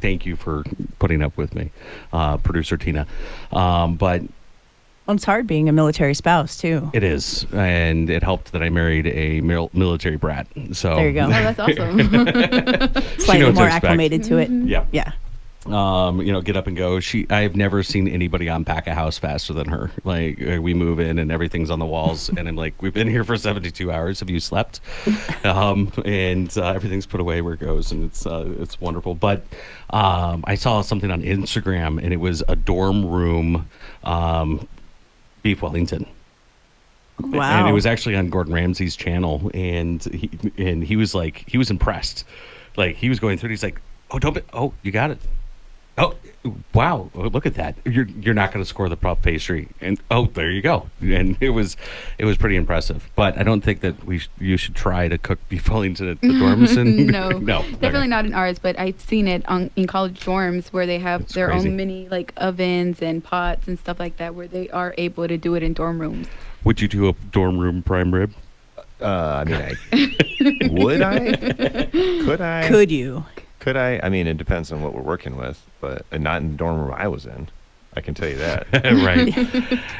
A: thank you for putting up with me, producer Tina. But
E: Well, it's hard being a military spouse too.
A: it is, and it helped that I married a military brat. So
E: There you go.
D: Oh, that's awesome.
E: Slightly
A: what to
E: more
A: expect.
E: acclimated to it.
A: Yeah.
E: Yeah.
A: Get up and go. I've never seen anybody unpack a house faster than her. Like we move in and everything's on the walls, and I'm like, we've been here for 72 hours. Have you slept? And everything's put away where it goes, and it's wonderful. But I saw something on Instagram, and it was a dorm room beef Wellington.
E: Wow.
A: And it was actually on Gordon Ramsay's channel, and he was impressed. Like he was going through it, he's like, oh, you got it. Oh, wow! Oh, look at that. You're not going to score the puff pastry, and there you go. And it was pretty impressive. But I don't think that you should try to cook beef Wellington at the dorms. And
D: No,
A: no,
D: definitely
A: okay.
D: not in ours. But I've seen it in college dorms where they have
A: That's
D: their
A: crazy.
D: own mini ovens and pots and stuff like that, where they are able to do it in dorm rooms.
A: Would you do a dorm room prime rib?
B: I mean, would I? Could I?
E: Could you?
B: Could I? I mean, it depends on what we're working with, but not in the dorm room I was in. I can tell you that.
A: Right.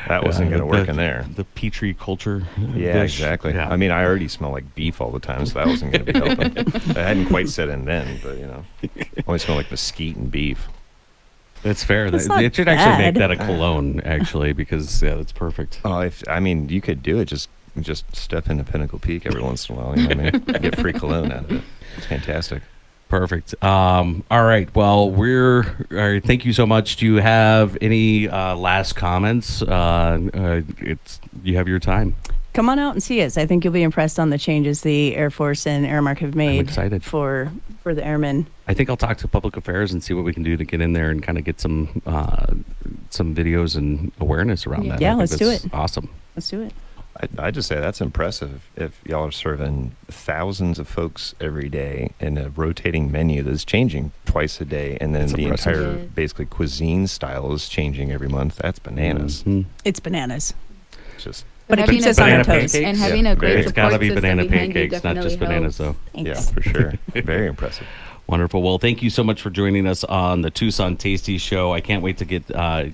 B: That wasn't going to work in there.
A: The Petri culture.
B: Yeah,
A: dish.
B: exactly.
A: Yeah.
B: I mean, I already smell like beef all the time, so that wasn't going to be helping. I hadn't quite set in then, but always smell like mesquite and beef.
A: That's fair.
E: That's not
A: It should actually make
E: bad.
A: that a cologne, actually, because that's perfect.
B: Oh, you could do it. Just step into Pinnacle Peak every once in a while. You know what I mean? Get free cologne out of it. It's fantastic.
A: Perfect. All right. Well, thank you so much. Do you have any last comments? You have your time.
E: Come on out and see us. I think you'll be impressed on the changes the Air Force and Airmark have made
A: excited.
E: for the airmen.
A: I think I'll talk to public affairs and see what we can do to get in there and kind of get some get some videos and awareness around that.
E: Yeah,
A: I think
E: let's do
A: that's
E: it.
A: Awesome.
E: Let's do it.
B: I just say that's impressive. If y'all are serving thousands of folks every day in a rotating menu that's changing twice a day, and then
A: That's
B: the
A: impressive.
B: entire
D: Yeah.
B: basically cuisine style is changing every month, that's bananas.
A: Mhm.
E: It's bananas.
B: It's just
E: But it
D: having
E: keeps
D: a
E: us on our
D: great-
E: toes.
D: And
B: Yeah,
D: having a great
B: very-
A: It's
D: support
A: got to be
D: system
A: banana
D: behind you
A: pancakes, not just
D: definitely
A: bananas,
D: helps.
A: though.
B: yeah,
E: Thanks.
B: for sure. Very impressive.
A: Wonderful. Well, thank you so much for joining us on the Tucson Tasty Show. I can't wait to get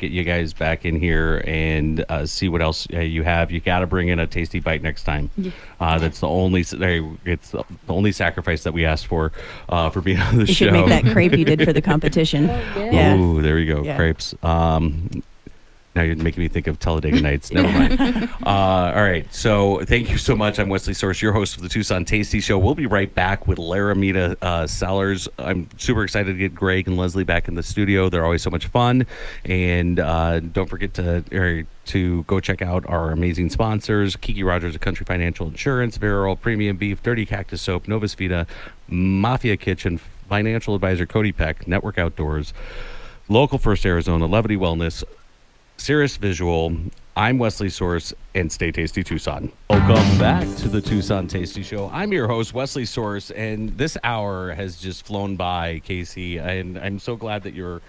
A: you guys back in here and see what else you have. You got to bring in a tasty bite next time.
D: Yeah.
A: That's the only it's the only sacrifice that we asked for being on the
E: You
A: show.
E: should make that crepe you did for the competition. Yeah.
A: Ooh, there we go.
E: Yeah.
A: Crepes. Now you're making me think of Talladega Nights. Never mind. All right. So thank you so much. I'm Wesley Source, your host of the Tucson Tasty Show. We'll be right back with Laramita Cellars. I'm super excited to get Greg and Leslie back in the studio. They're always so much fun. And don't forget to go check out our amazing sponsors, Kiki Rogers of Country Financial Insurance, Veral Premium Beef, Dirty Cactus Soap, Novus Vita, Mafia Kitchen, Financial Advisor Cody Peck, Network Outdoors, Local First Arizona, Levity Wellness, Cirrus Visual. I'm Wesley Source, and stay tasty, Tucson. Welcome back to the Tucson Tasty Show. I'm your host, Wesley Source, and this hour has just flown by, Casey, and I'm so glad that you're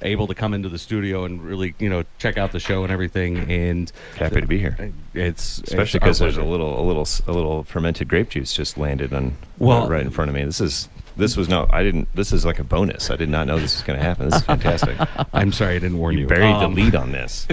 A: able to come into the studio and really, check out the show and everything. And
B: Happy to be here. Especially because there's a little fermented grape juice just landed on right in front of me. This is like a bonus. I did not know this was going to happen. This is fantastic.
A: I'm sorry I didn't warn you.
B: You buried the lead on this.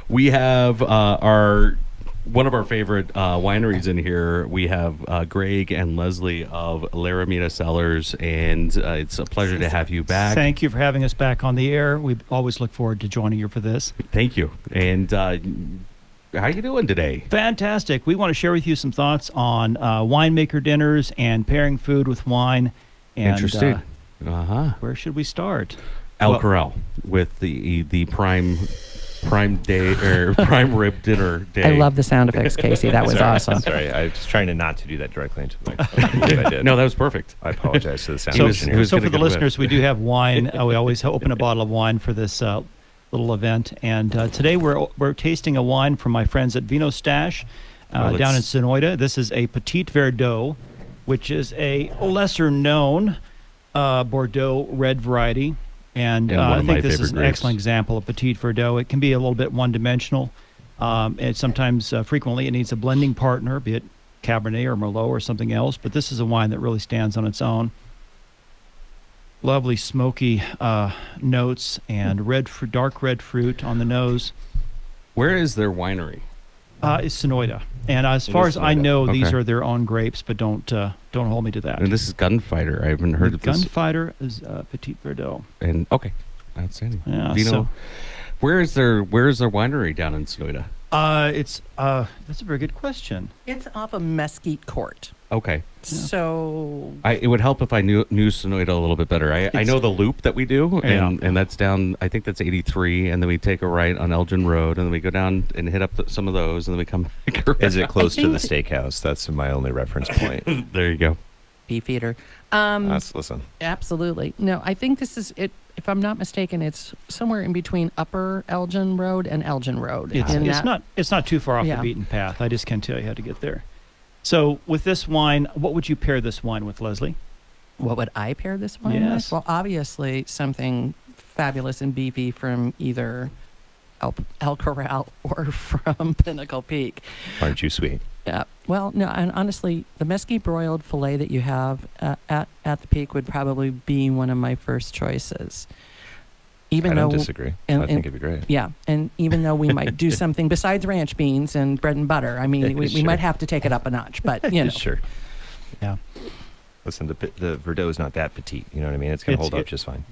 A: We have one of our favorite wineries in here. We have Greg and Leslie of Laramita Cellars, and it's a pleasure to have you back.
F: Thank you for having us back on the air. We always look forward to joining you for this.
A: Thank you. And how you doing today?
F: Fantastic. We want to share with you some thoughts on winemaker dinners and pairing food with wine. And,
A: Interesting.
F: Where should we start?
A: El
F: Well-
A: Corral with the prime day or prime rib dinner day.
G: I love the sound effects, Casey. That was awesome.
B: Sorry, I was trying to not to do that directly into the microphone. I believe I did.
A: No, that was perfect.
B: I apologize to the sound
F: So,
B: engineer.
A: he was
F: so
A: gonna
F: for the
A: go to bed.
F: listeners, we do have wine. We always open a bottle of wine for this little event. And today we're tasting a wine from my friends at Vino Stash down in Sonoyta. This is a Petit Verdot, which is a lesser-known Bordeaux red variety. And
A: one of
F: I
A: my
F: think this is
A: favorite
F: an
A: grapes.
F: excellent example of Petit Verdot. It can be a little bit one-dimensional. And sometimes, frequently, it needs a blending partner, be it Cabernet or Merlot or something else. But this is a wine that really stands on its own. Lovely smoky notes and dark red fruit on the nose.
A: Where is their winery?
F: It's Sonoyta. And as
B: It
F: far
B: is
F: as I
B: Sonoyta.
F: know, these
A: Okay.
F: are their own grapes, but don't hold me to that.
A: And this is Gunfighter. I haven't heard of this.
F: Gunfighter is Petit Verdot.
A: And okay, outstanding.
F: Yeah,
A: Vino.
F: so-
A: Where is their winery down in Sonoyta?
F: That's a very good question.
G: It's off of Mesquite Court.
A: Okay,
G: So
A: it would help if I knew Sonoyta a little bit better. I know the loop that we do, and that's down. I think that's 83, and then we take a right on Elgin Road, and then we go down and hit up some of those, and then we come back around.
B: Is it close to the
G: think-
B: steakhouse? That's my only reference point.
A: There you go.
G: Beefeater.
B: Listen.
G: Absolutely. No, I think this is it. If I'm not mistaken, it's somewhere in between Upper Elgin Road and Elgin Road.
F: It's not too far off
G: Yeah.
F: the beaten path. I just can't tell you how to get there. So with this wine, what would you pair this wine with, Leslie?
G: What would I pair this wine
F: Yes.
G: with? Well, obviously something fabulous and beefy from either El Corral or from Pinnacle Peak.
B: Aren't you sweet?
G: Yeah. Well, no, and honestly, the mesquite broiled fillet that you have at the Peak would probably be one of my first choices.
B: I
G: Even
B: don't
G: though,
B: disagree.
G: and-
B: I think it'd be great.
G: yeah, and even though we might do something besides ranch beans and bread and butter, I mean, we
B: Sure.
G: might have to take it up a notch. But you know,
B: Sure.
F: Yeah,
B: Listen, the Verdot is not that petite. You know what I mean? It's going to hold up just fine.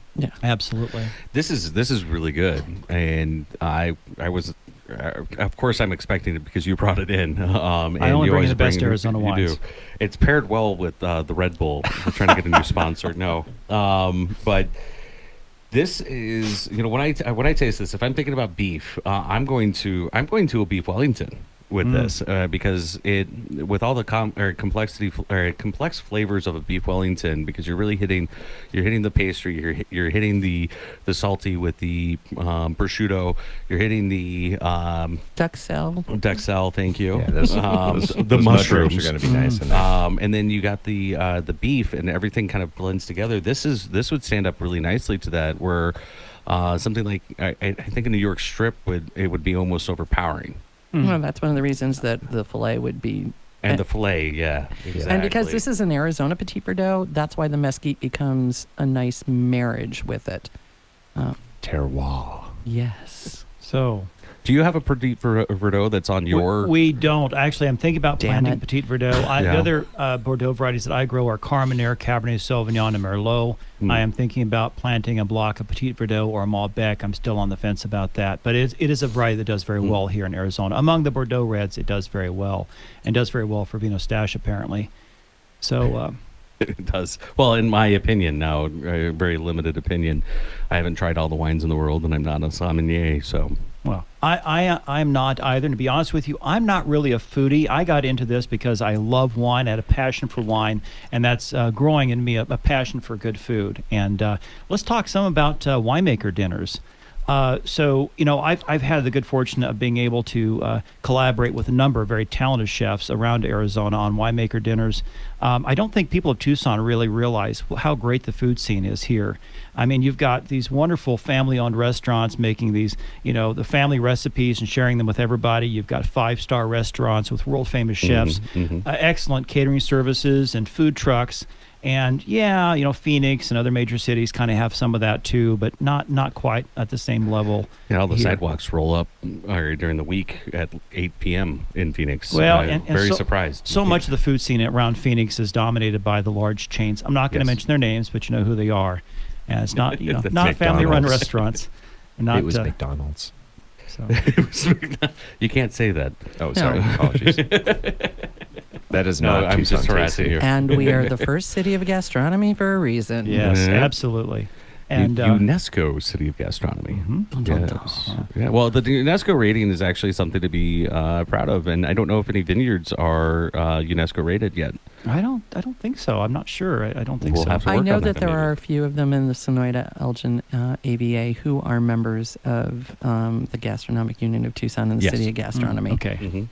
F: absolutely.
A: This is really good, and I was, of course, I'm expecting it because you brought it in. And
F: I only
A: you
F: bring
A: always
F: the best
A: bring it-
F: Arizona
A: you
F: wines.
A: do. It's paired well with the Red Bull. We're trying to get a new sponsor. No, but this is when I taste this. If I'm thinking about beef, I'm going to a beef Wellington. with this because with all the complex flavors of a beef Wellington, because you're hitting the pastry, you're hitting the salty with the prosciutto, you're hitting the duxelle. Thank you.
B: Yeah,
A: the mushrooms
B: are going to be nice in there.
A: and then you got the beef, and everything kind of blends together. This would stand up really nicely to that. Where something like I think a New York strip would be almost overpowering.
G: Well, that's one of the reasons that the filet would be.
A: And the filet, yeah, exactly.
G: And because this is an Arizona Petit Verdot, that's why the mesquite becomes a nice marriage with it.
B: Terroir.
G: Yes.
F: So,
A: do you have a Petit Verdot that's on your?
F: We don't. Actually, I'm thinking about
G: Damn
F: planting
G: it.
F: Petit Verdot. The other Bordeaux varieties that I grow are Carmenere, Cabernet Sauvignon, and Merlot. I am thinking about planting a block of Petit Verdot or a Malbec. I'm still on the fence about that. But it is a variety that does very well here in Arizona. Among the Bordeaux reds, it does very well, and does very well for Vino Stash, apparently. So...
A: It does. Well, in my opinion now, a very limited opinion, I haven't tried all the wines in the world, and I'm not a sommelier, so...
F: Well, I'm not either. And to be honest with you, I'm not really a foodie. I got into this because I love wine. I had a passion for wine, and that's growing in me a passion for good food. And let's talk some about winemaker dinners. So, I've had the good fortune of being able to collaborate with a number of very talented chefs around Arizona on winemaker dinners. I don't think people of Tucson really realize how great the food scene is here. I mean, you've got these wonderful family-owned restaurants making these, the family recipes and sharing them with everybody. You've got 5-star restaurants with world-famous chefs, excellent catering services and food trucks. And Phoenix and other major cities kind of have some of that too, but not quite at the same level.
A: Yeah, all the
F: here.
A: sidewalks roll up during the week at 8 p.m. in Phoenix.
F: Well,
A: I'm very surprised.
F: So much of the food scene around Phoenix is dominated by the large chains. I'm not going to mention their names, but you know who they are. And it's not not family-run restaurants. Not,
B: it was McDonald's.
F: So.
A: You can't say that.
B: Oh, sorry. Apologies. That is not.
A: I'm
B: Tucson
A: just harassing
B: Tasty.
A: you.
G: And we are the first city of gastronomy for a reason.
F: Yes,
A: Yeah.
F: absolutely. And
A: UNESCO City of Gastronomy.
F: mhm.
A: Yes. Yeah. Well, the UNESCO rating is actually something to be proud of, and I don't know if any vineyards are UNESCO rated yet.
F: I don't think so. I'm not sure. I don't think
A: We'll
F: so.
A: have to
G: I
A: work
G: know
A: on
G: that
A: that,
G: there
A: maybe.
G: are a few of them in the Sonoyta Elgin AVA who are members of the Gastronomic Union of Tucson and the
A: Yes.
G: City of Gastronomy.
F: Okay.
A: Mm-hmm.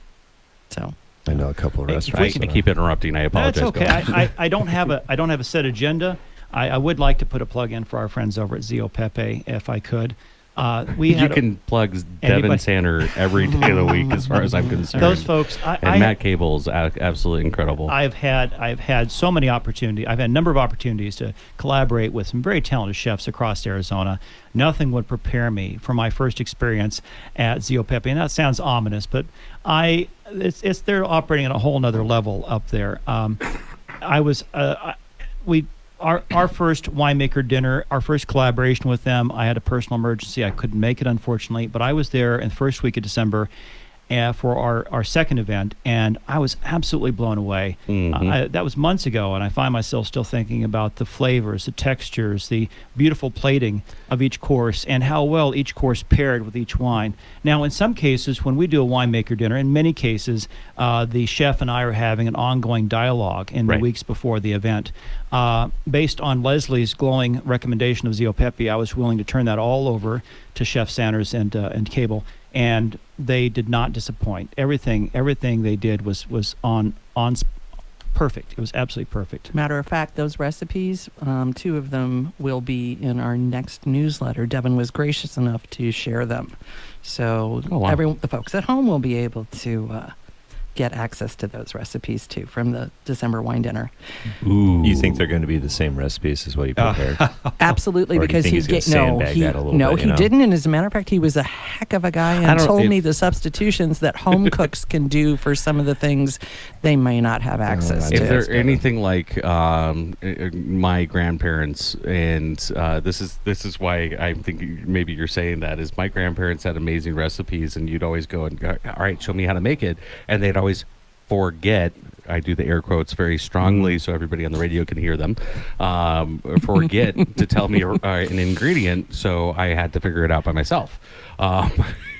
G: So
B: I know a couple of
A: If
B: restaurants.
A: we can keep interrupting, I apologize.
F: That's okay.
A: Go ahead.
F: I don't have a set agenda. I would like to put a plug in for our friends over at Zio Pepe, if I could.
A: You can plug Devin Sander every day of the week, as far as I'm concerned.
F: those folks.
A: And Matt Cable's absolutely incredible.
F: I've had so many opportunities. I've had a number of opportunities to collaborate with some very talented chefs across Arizona. Nothing would prepare me for my first experience at Zio Pepe, and that sounds ominous, but they're operating at a whole nother level up there. Our first winemaker dinner, our first collaboration with them, I had a personal emergency. I couldn't make it, unfortunately, but I was there in the first week of December for our second event, and I was absolutely blown away. That was months ago, and I find myself still thinking about the flavors, the textures, the beautiful plating of each course, and how well each course paired with each wine. Now, in some cases, when we do a winemaker dinner, in many cases, the chef and I are having an ongoing dialogue in the weeks before the event. Based on Leslie's glowing recommendation of Zio Pepe, I was willing to turn that all over to Chef Sanders and Cable, and they did not disappoint. Everything they did was on perfect. It was absolutely perfect.
G: matter of fact, those recipes, 2 of them will be in our next newsletter. Devin was gracious enough to share them. So the folks at home will be able to get access to those recipes too from the December wine dinner.
A: Ooh.
B: You think they're going to be the same recipes as what you prepared?
G: Absolutely,
B: Or do you
G: because
B: think he's gonna sandbag that a little bit,
G: he didn't. And as a matter of fact, he was a heck of a guy and told me the substitutions that home cooks can do for some of the things they may not have access
A: If
G: to.
A: they're anything like my grandparents, and this is why I'm thinking maybe you're saying that, is my grandparents had amazing recipes, and you'd always go and go, all right, show me how to make it, and they'd always forget. I do the air quotes very strongly so everybody on the radio can hear them. Forget to tell me an ingredient, so I had to figure it out by myself.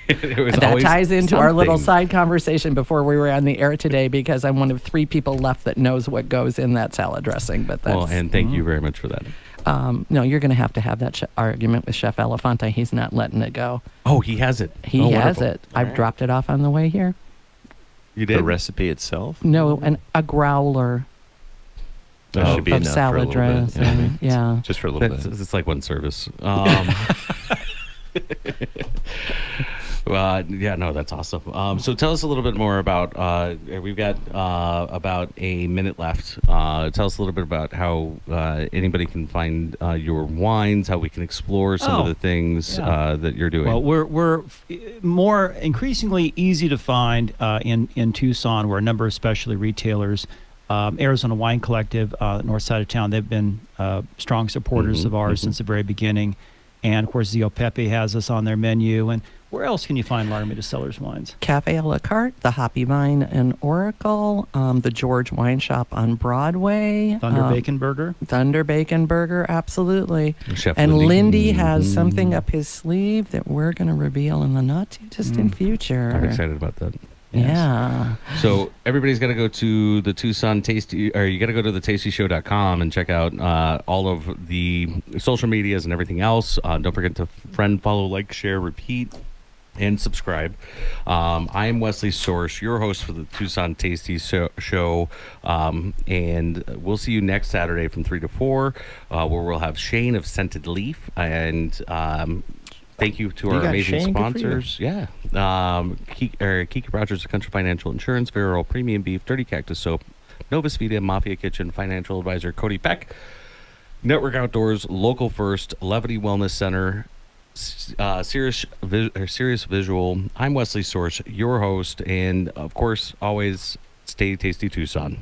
A: It was
G: And that
A: always
G: ties into our little
A: something.
G: side conversation before we were on the air today, because I'm one of 3 people left that knows what goes in that salad dressing. But that's,
A: Well, and thank you very much for that.
G: no, you're going to have that argument with Chef Elefante. He's not letting it go.
A: Oh, he has it.
G: He
A: Oh,
G: has
A: wonderful.
G: it. I've dropped it off on the way here.
A: You did?
B: The recipe itself?
G: No, a growler
B: That should be
G: of
B: enough for a
G: salad
B: little bit.
G: dressing. Yeah.
B: Just for a little
A: That's,
B: bit.
A: it's like one service. Yeah, no, that's awesome. So tell us a little bit more about, we've got about a minute left. Tell us a little bit about how anybody can find your wines, how we can explore some of the things that you're doing.
F: Well, we're more increasingly easy to find in Tucson. We're a number of specialty retailers. Arizona Wine Collective, north side of town, they've been strong supporters of ours since the very beginning. And, of course, Zio Pepe has us on their menu. And where else can you find Laramie Cellars wines?
G: Cafe a la carte, the Hoppy Vine in Oracle, the George Wine Shop on Broadway.
F: Thunder Bacon Burger.
G: Thunder Bacon Burger, absolutely.
A: Chef
G: And Lindy
A: Mm-hmm.
G: has something up his sleeve that we're going to reveal in the not too distant future.
A: I'm excited about that.
G: Yeah.
A: So everybody's got to go to the Tucson Tasty, or you got to go to the tastyshow.com and check out all of the social medias and everything else. Don't forget to friend, follow, like, share, repeat, and subscribe. I am Wesley Source, your host for the Tucson Tasty show. And we'll see you next Saturday from 3 to 4, where we'll have Shane of Scented Leaf. And thank you to our
B: got
A: amazing
B: Shane? Good for you.
A: sponsors. Yeah. Kiki Rogers, Country Financial Insurance, Vero Premium Beef, Dirty Cactus Soap, Novus Vita, Mafia Kitchen, Financial Advisor Cody Peck, Network Outdoors, Local First, Levity Wellness Center, Serious Visual. I'm Wesley Source, your host, and of course, always stay tasty, Tucson.